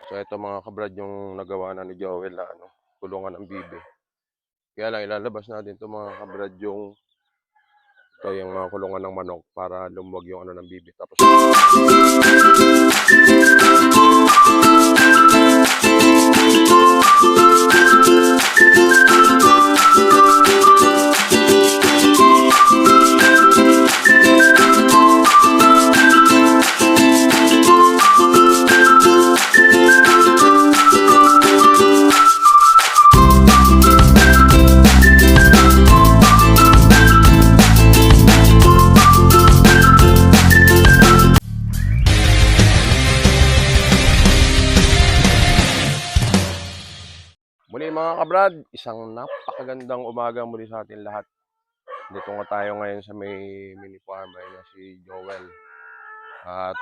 So ito mga kabrad yung nagawa na ni Joel na kulungan ng bibe. Kaya lang ilalabas natin ito mga kabrad yung mga kulungan ng manok para lumuwag yung ng bibe. Tapos muli mga kabrad, isang napakagandang umaga muli sa atin lahat. Dito nga tayo ngayon sa may mini farm na si Joel. At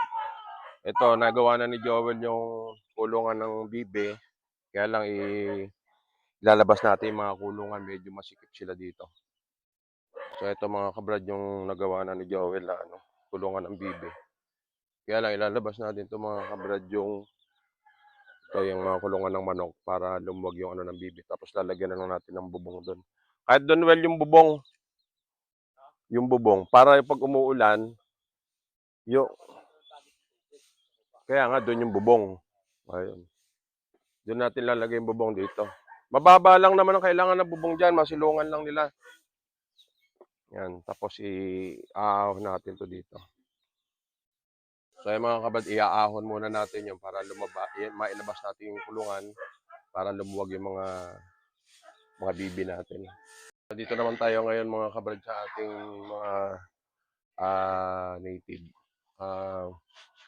ito, nagawa na ni Joel yung kulungan ng bibe. Kaya lang ilalabas natin yung mga kulungan, medyo masikip sila dito. So ito mga kabrad yung nagawa na ni Joel na kulungan ng bibe. Kaya lang ilalabas natin ito mga kabrad yung mga kulungan ng manok para lumuwag yung ng bibe. Tapos lalagyan na lang natin ng bubong doon. Kahit doon well yung bubong para pag umuulan, yung kaya nga doon yung bubong. Ayun. Doon natin lalagay yung bubong dito. Mababa lang naman ang kailangan ng bubong diyan, masilungan lang nila. Yan, tapos i-aahon natin to dito. So yung mga kabad, iaahon muna natin yung para mailabas natin yung kulungan para lumuwag yung mga bibi natin. Dito naman tayo ngayon mga kabrad sa ating mga native.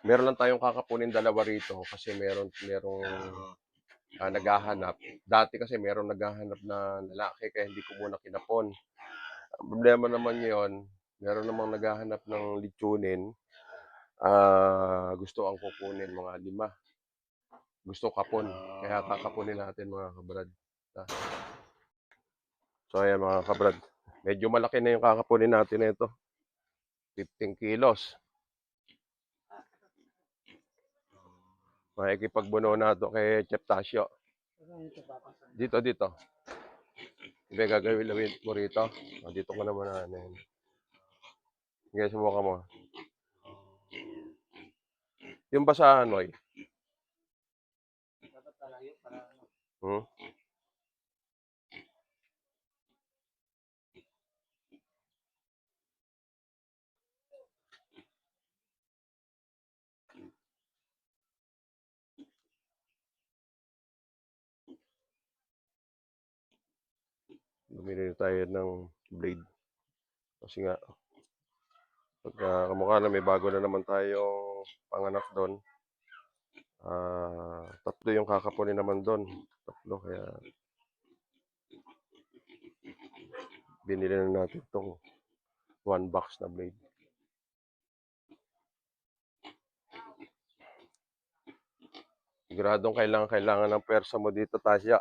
Meron lang tayong kakapunin dalawa rito kasi merong naghahanap. Dati kasi meron naghahanap na lalaki kaya hindi ko muna kinapon. Ang problema naman yon, meron namang naghahanap ng litsunin. Gusto ang kukunin mga 5. Gusto kapon. Kaya kakapunin natin mga kabrad. So ayan mga kabrad. Medyo malaki na yung kakapunin natin ito. 15 kilos. Makikipagbuno na ito kay Chef Tasio. Dito. Ibe gagawin mo rito. Dito ka naman na yan. Sige, subukan mo. Yung basahan mo Bumili tayo ng blade. Kasi nga, pagka kamukha na may bago na naman tayong panganak doon. 3 yung kakapunin naman doon. 3, kaya binili na natin itong 1 box na blade. Siguradong kailangan ng persa mo dito, Tasya.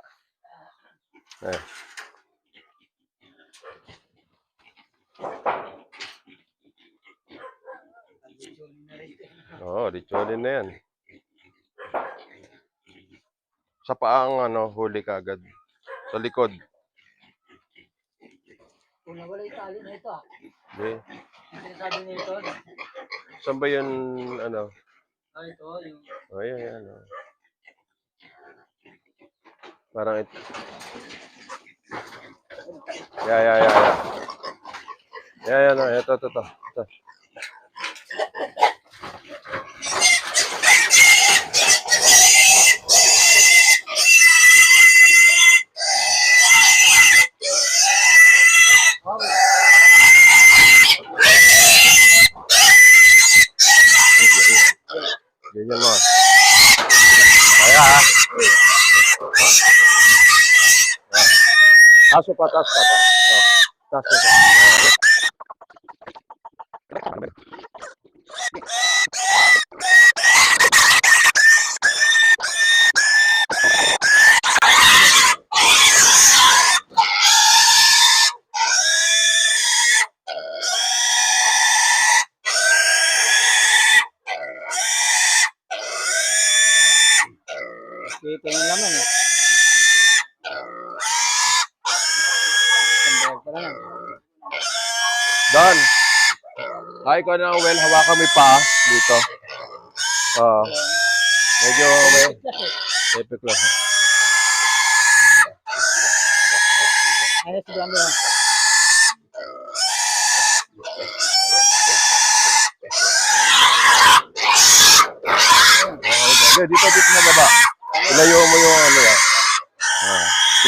Oo, litsunin na yan. Sa paang huli ka agad. Sa likod. Kung nawala yung tali na ito Hindi. Sinasabi niya ito? Saan ba yun Ito yung... yan. Parang ito. Yeah. Ito. Ganyan mo. Kaya taas pa. Taas pa. Ito yung laman eh. Sandal pa lang. Don. Ay, ko na, well, hawakan mo yung paa dito. Medyo may epic lang. Ano si John John? Okay, dito na baba. Ilayo mo yung ano yan.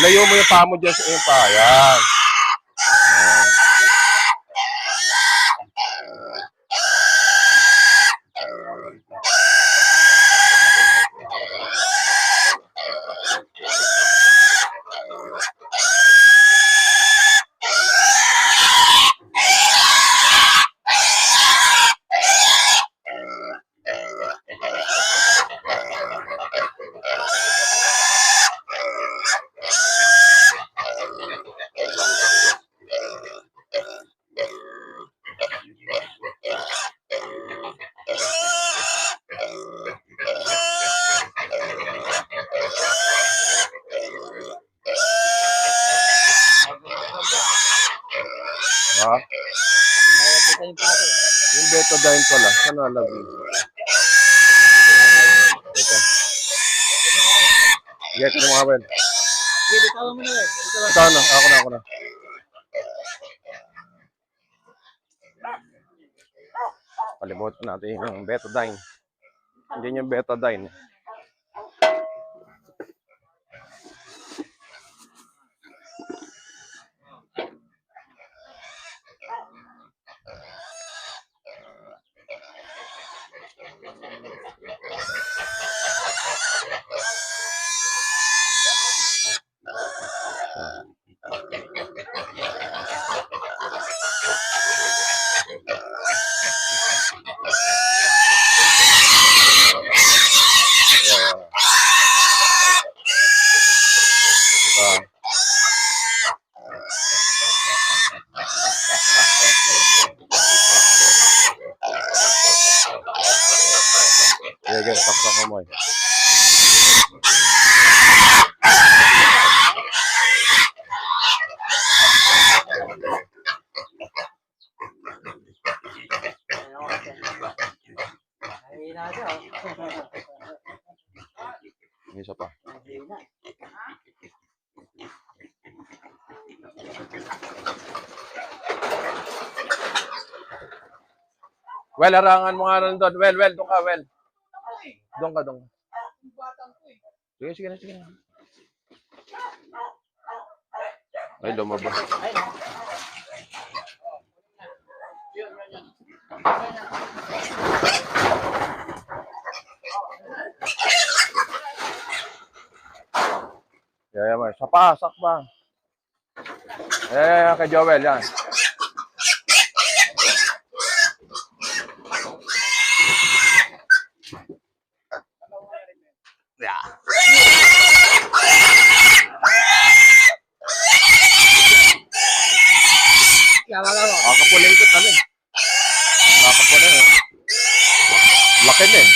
Ilayo mo yung paa mo dyan sa yung paa. Yan. Ha? Nakakita yung pato. Yung betadine pala. Saan nalagay? Teka. Get mo mga ben. Dito, tawa mo na eh. Ito na. Ako na. Kalimutan natin yung betadine. Hindi yung betadine. Sige, saksak mo. Ay, na siya. Isa pa. Well, harangan mo nga rin doon. Well, doon ka, well. Doon ka. Sige na. Ay, lumabas. Yeah, may. Sak pa. Kay Joel, yan. Kakapunin ko kami. Kakapunin. Laki na eh.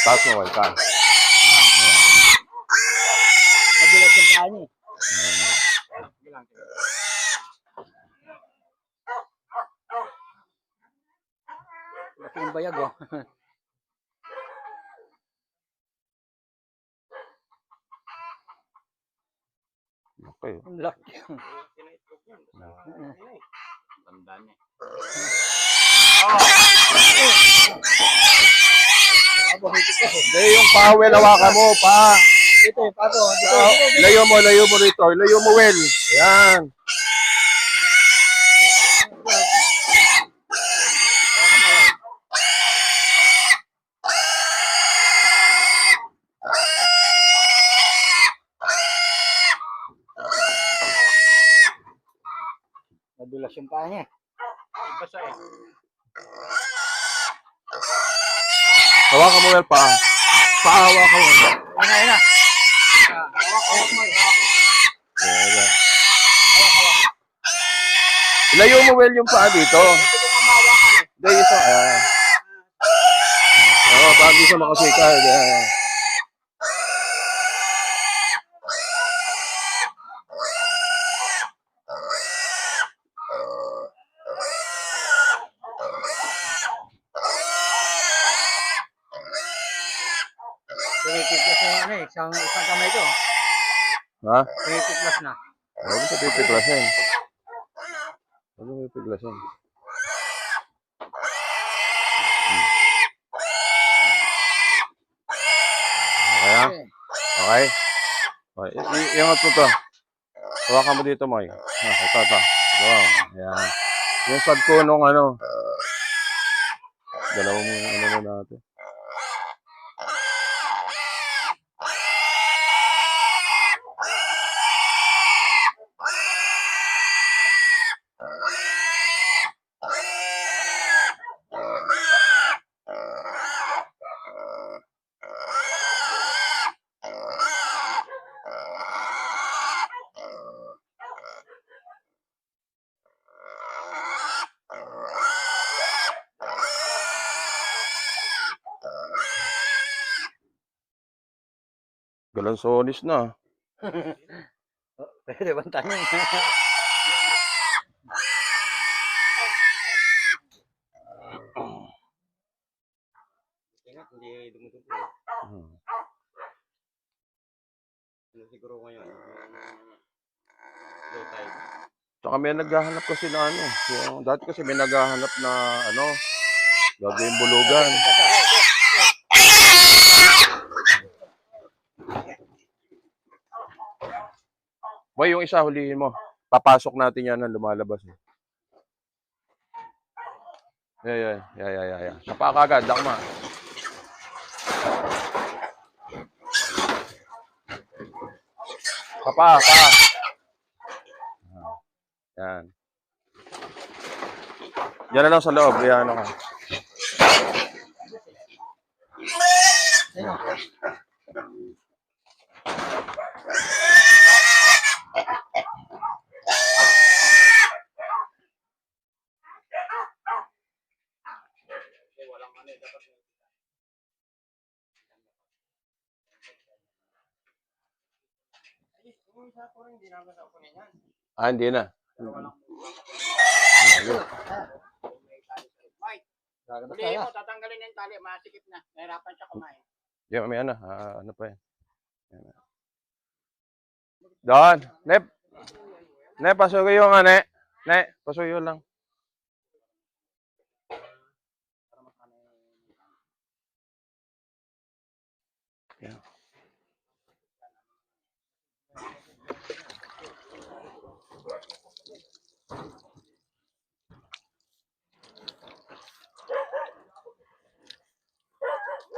Taas mo, Wal. Taas. Nadulas yung paa niya. Laki ng bayag oh. Okay. Ang laki. Tanda niya. Hindi, yung pawel, hawakan mo, pa. Ito yung pato. Layo mo rito. Layo mo, Wel. Ayan. Nadulas yung paa niya. Basa eh. Hawakan mo, Wel, pa. Hawakan mo. Ayun na. Hawak mo. Ayan. Ilayo mo well yung paa dito. Ito kung mamawakan eh. Hindi, isa. Oo, para di siya makasika. Ayan. Pinitiklas na yung ano eh. Isang kamay ko. Ha? Pinitiklas na. Huwag mo sa pipiklasin. Huwag mo pipiklasin. Okay, ha? Eh, Okay? Okay. Iangat mo to. Hawakan mo dito, Moy. Ito. Wow. Ayan. Yung sad ko nung ano. Dalawang ano na natin. Galansonis na. Pwede bang tanong? Ingat, hindi dumudugo. Hmm. Siguro ngayon. Low tide. Tsaka may naghahanap kasi na ano. Yung, dati kasi may naghahanap na ano. Gagawing bulugan. Boy, yung isa hulihin mo. Papasok natin yan na lumalabas. Yeah. Sapa ka agad, dakma. Sapa. Yan. Yan na lang sa loob. Yan ka. Hindi na. Lalabas Hulihin tayo. mo, tatanggalin na yung tali. Masikip na. Nahirapan siya kumain. Yan, may ano. Ano pa yan? Doon. Nep, pasuyo nga, ne. Pasuyo lang. Yan.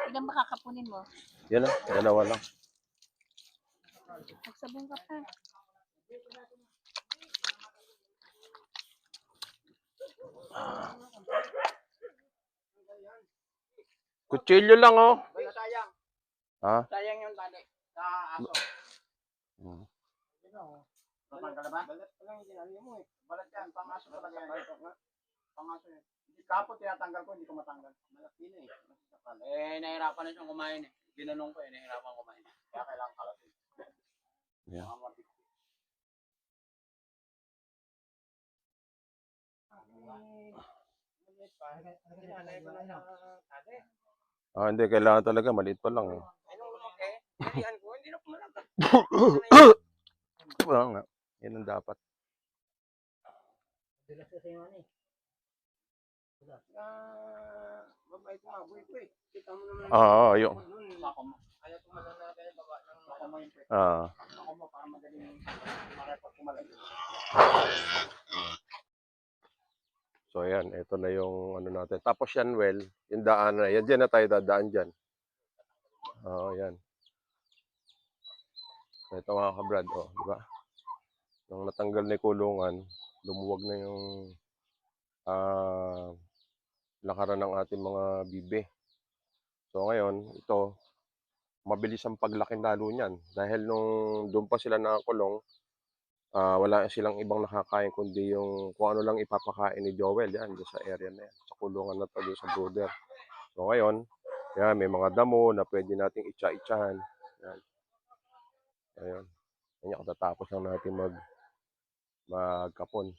Ilan ba kakapunin mo? Yan lang. Dalawa lang. Magsabong ka pa. Kutsilyo lang, oh. Wala, sayang. Ha? Sayang yung tali. Sa aso. Hmm. Tatanggal na ba? Balat pa lang yung ginali mo eh. Balat yan. Pangaso talaga yan. Pangaso yan. Kapot tinatanggal ko, hindi ko matanggal. Malaki na eh. Masasakal. Nahirapan na siyang kumain eh. Ginanong ko eh, nahirapan kumain. Kaya kailangan kalasin. Yeah. Hindi. Kailangan talaga. Maliit pa lang, eh. Hindi na pumalagay. Wala nga. Yan ang dapat. Dulas kasi yung ano eh. Mabait mo, abuy ko eh. Kita mo naman. Oo, yung. Bako mo. Ayaw tumalan na kayo baba ng bako mo yung pwede. Ah. Bako mo para madaling marepot tumalan. So, ayan. Ito na yung ano natin. Tapos yan, well, yung daan na. Yan dyan na tayo dadaan dyan. Oo, yan. Ito mga kabrad, oh, di ba? Nung natanggal na yung kulungan, lumuwag na yung lakaran ng ating mga bibe. So ngayon, ito, mabilis ang paglaki lalo niyan. Dahil nung doon pa sila nakakulong, Wala silang ibang nakakain kundi yung kung ano lang ipapakain ni Joel yan dyan sa area na yan, sa kulungan na to doon sa brooder. So ngayon, yan, may mga damo na pwede nating itsa-itsahan. Yan, ayun. Yan, katatapos lang natin magkapon.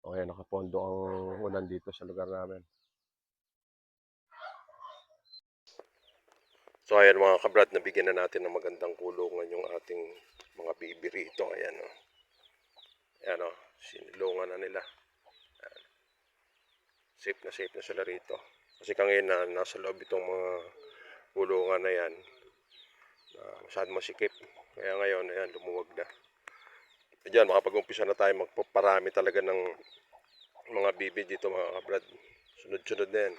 O yan, nakapondo ang ulan dito sa lugar namin. So ayan mga kabrad, nabigyan na natin ng magandang kulungan yung ating mga bibi rito. Ayan o. Ayan o, sinilungan na nila. Ayan. Safe na sila rito. Kasi kanina nasa loob itong mga kulungan na yan. Masyadong masikip. Kaya ngayon, ayan, lumuwag na. Diyan, makapag-umpisa na tayo magpaparami talaga ng mga bibi dito mga kabrad. Sunod-sunod na yan.